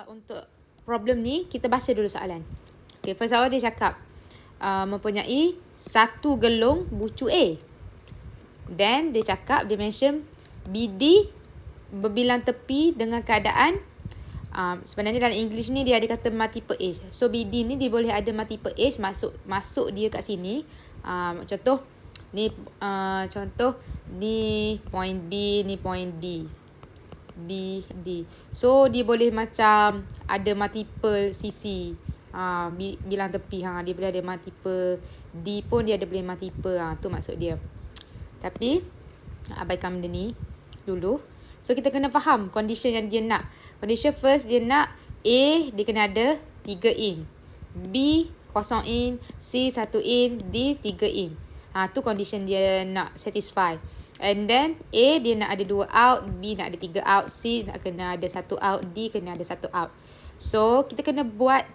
untuk problem ni, kita baca dulu soalan. Okay, first of all dia cakap mempunyai satu gelung bucu A. Then dia cakap, dia mention BD berbilang tepi dengan keadaan sebenarnya dalam English ni dia ada kata multiple age. So BD ni dia boleh ada multiple age, masuk dia kat sini. Contoh ni point B, ni point D. B, D. So dia boleh macam ada multiple sisi. Bilang tepi, dia boleh ada multiple. D pun dia ada boleh multiple. Tu maksud dia. Tapi abaikan benda ni dulu. So kita kena faham condition yang dia nak. Condition first dia nak A dia kena ada 3 in, B kosong in, C 1 in, D 3 in. Tu condition dia nak satisfy. And then A dia nak ada 2 out, B nak ada 3 out, C nak kena ada 1 out, D kena ada 1 out. So kita kena buat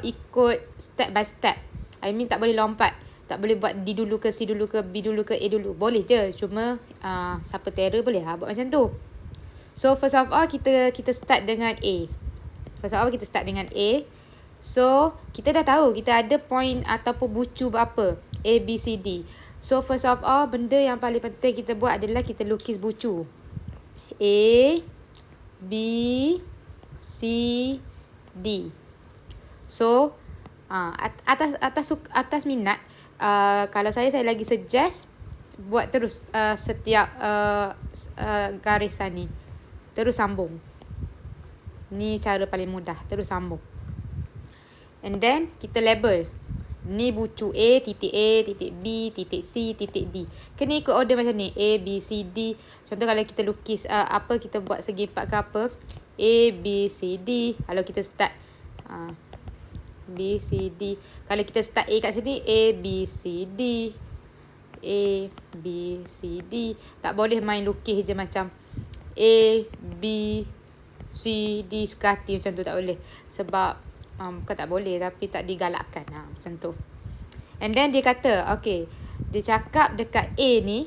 ikut step by step. I mean tak boleh lompat. Tak boleh buat D dulu ke, C dulu ke, B dulu ke, A dulu. Boleh je. Cuma siapa terror boleh buat macam tu. So first of all kita start dengan A. So kita dah tahu kita ada point ataupun bucu berapa. A, B, C, D. So first of all benda yang paling penting kita buat adalah kita lukis bucu. A, B, C, D. So atas minat, kalau saya lagi suggest buat terus setiap garisan ni. Terus sambung. Ni cara paling mudah. Terus sambung. And then kita label. Ni bucu A, titik B, titik C, titik D. Kena ikut order macam ni. A, B, C, D. Contoh kalau kita lukis kita buat segi 4 ke apa. A, B, C, D. Kalau kita start B, C, D. Kalau kita start A kat sini, A, B, C, D. A, B, C, D. Tak boleh main lukis je macam A, B, C, D suka hati macam tu. Tak boleh. Sebab bukan tak boleh, tapi tak digalakkan. Macam tu. And then dia kata, okay, dia cakap dekat A ni,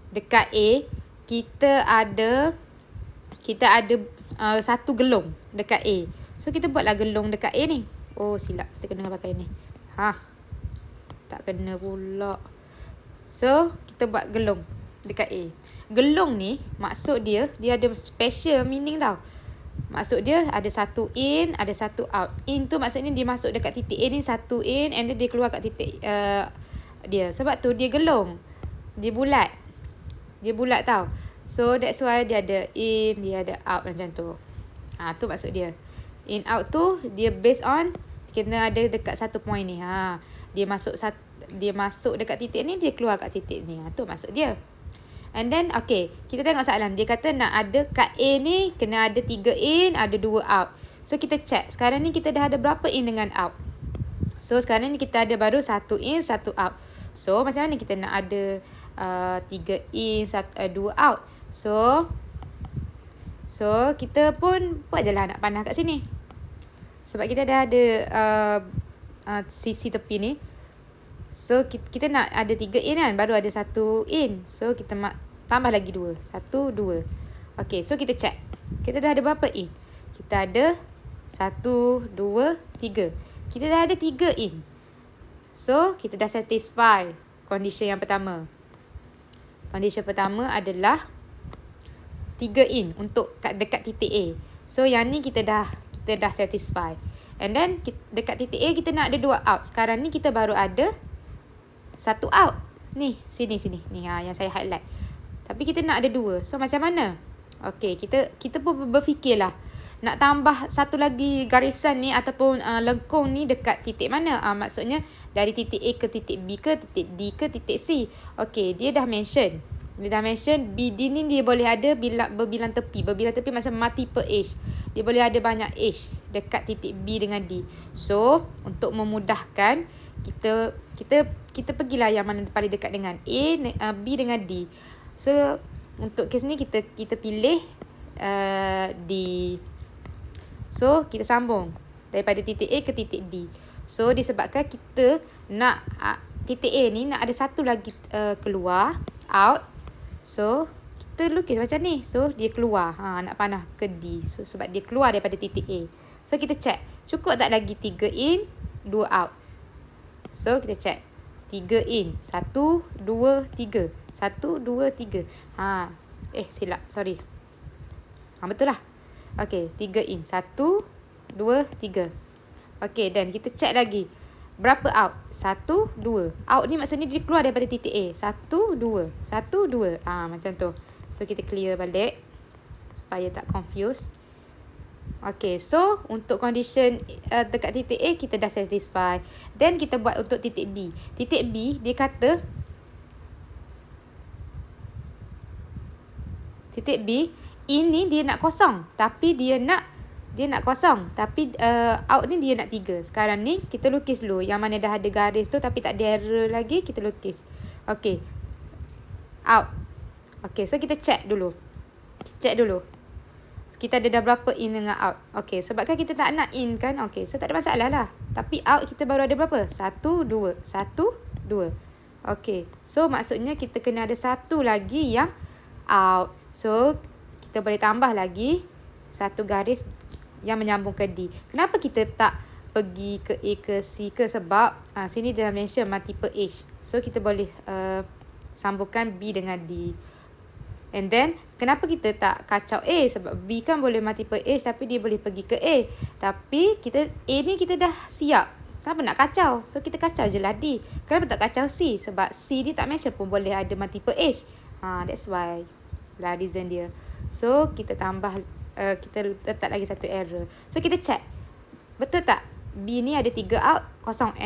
dekat A, kita ada satu gelung dekat A. So kita buatlah gelung dekat A ni. Oh silap, kita kena pakai ni. Tak kena pula. So kita buat gelung dekat A. Gelung ni maksud dia ada special meaning tau. Maksud dia ada 1 in, ada 1 out. In tu maksudnya dia masuk dekat titik A ni 1 in, and then dia keluar kat titik dia. Sebab tu dia gelung. Dia bulat tau. So that's why dia ada in, dia ada out macam tu. Tu maksud dia. In out tu dia based on kena ada dekat satu point ni. Dia masuk dekat titik ni, dia keluar kat titik ni. Tu maksud dia. And then okay, kita tengok soalan. Dia kata nak ada kat A ni kena ada 3 in, ada 2 out. So kita check. Sekarang ni kita dah ada berapa in dengan out. So sekarang ni kita ada baru 1 in, 1 out. So macam mana kita nak ada 3 in, 2 out. So kita pun buat je lah anak panah kat sini. Sebab kita dah ada sisi tepi ni. So kita nak ada 3 in kan, baru ada 1 in. So kita tambah lagi 2. 1, 2. Okay, so kita check. Kita dah ada berapa in? Kita ada 1, 2, 3. Kita dah ada 3 in. So kita dah satisfy condition yang pertama. Condition pertama adalah 3 in untuk dekat titik A. So yang ni kita dah satisfy. And then dekat titik A kita nak ada 2 out. Sekarang ni kita baru ada 1 out. Ni, sini. Ni yang saya highlight. Tapi kita nak ada 2. So macam mana? Okay, kita pun berfikirlah. Nak tambah satu lagi garisan ni ataupun lengkung ni dekat titik mana? Maksudnya dari titik A ke titik B ke titik D ke titik C. Okay, dia dah mention. BD ni dia boleh ada berbilang tepi. Berbilang tepi macam multiple edge. Dia boleh ada banyak edge dekat titik B dengan D. So, untuk memudahkan, kita pergilah yang mana paling dekat dengan A, B dengan D. So, untuk kes ni kita pilih D. So, kita sambung daripada titik A ke titik D. So, disebabkan kita nak titik A ni nak ada satu lagi keluar, out. So, kita lukis macam ni. So, dia keluar. Anak panah ke D. So, sebab dia keluar daripada titik A. So, kita check. Cukup tak lagi 3 in, 2 out. So, kita check. 3 in. 1, 2, 3. 1, 2, 3. Silap. Sorry. Betul lah. Okay, 3 in. 1, 2, 3. Okay, dan kita check lagi. Berapa out? 1, 2. Out ni maksudnya dia keluar daripada titik A. 1, 2. 1, 2. Macam tu. So, kita clear balik. Supaya tak confuse. Okay, so untuk condition dekat titik A, kita dah satisfy. Then, kita buat untuk titik B. Titik B, dia kata titik B, ini dia nak kosong. Tapi dia nak kosong. Tapi out ni dia nak 3. Sekarang ni kita lukis dulu. Yang mana dah ada garis tu tapi tak ada error lagi. Kita lukis. Okay. Out. Okay. So kita check dulu. Kita ada dah berapa in dengan out. Okay. Sebabkan kita tak nak in kan. Okay. So tak ada masalah lah. Tapi out kita baru ada berapa? 1, 2. 1, 2. Okay. So maksudnya kita kena ada satu lagi yang out. So kita boleh tambah lagi satu garis yang menyambung ke D. Kenapa kita tak pergi ke A ke C ke? Sebab sini dia mention multiple H. So kita boleh sambungkan B dengan D. And then kenapa kita tak kacau A? Sebab B kan boleh multiple H tapi dia boleh pergi ke A. Tapi A ni kita dah siap. Kenapa nak kacau? So kita kacau je lah D. Kenapa tak kacau C? Sebab C dia tak mention pun boleh ada multiple H. That's why lah reason dia. So kita tambah, kita letak lagi satu error. So kita check. Betul tak? B ni ada 3 out, kosong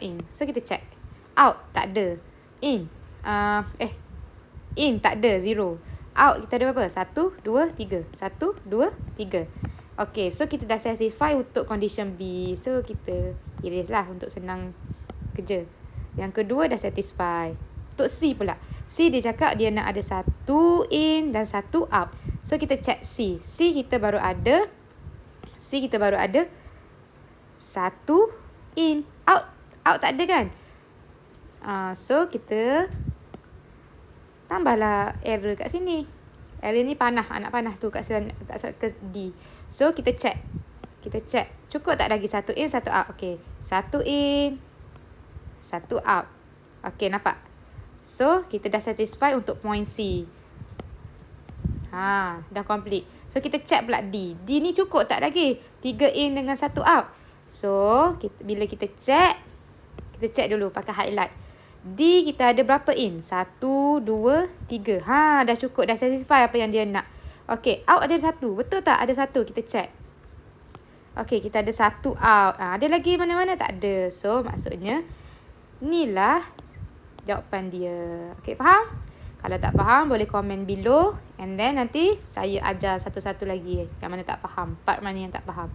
in. So kita check. Out tak ada. In. In tak ada, 0. Out kita ada berapa? 1, 2, 3. 1, 2, 3. Okay, so kita dah satisfy untuk condition B. So kita erase lah untuk senang kerja. Yang kedua dah satisfy. Untuk C pula. C dia cakap dia nak ada 1 in dan 1 out. So kita check C. C kita baru ada 1 in. Out tak ada kan? So kita tambahlah error kat sini. Error ni panah, anak panah tu kat D. So kita check. Cukup tak lagi 1 in, 1 out. Okay. 1 in, 1 out. Okay, nampak? So, kita dah satisfy untuk point C. Dah complete. So, kita check pula D. D ni cukup tak lagi? 3 in dengan 1 out. So, bila kita check dulu pakai highlight. D kita ada berapa in? 1, 2, 3. Dah cukup. Dah satisfy apa yang dia nak. Okay, out ada 1. Betul tak? Ada 1. Kita check. Okay, kita ada 1 out. Ada lagi mana-mana? Tak ada. So, maksudnya, inilah jawapan dia. Okay, faham? Kalau tak faham, boleh komen below. And then nanti saya ajar satu-satu lagi yang mana tak faham. Part mana yang tak faham.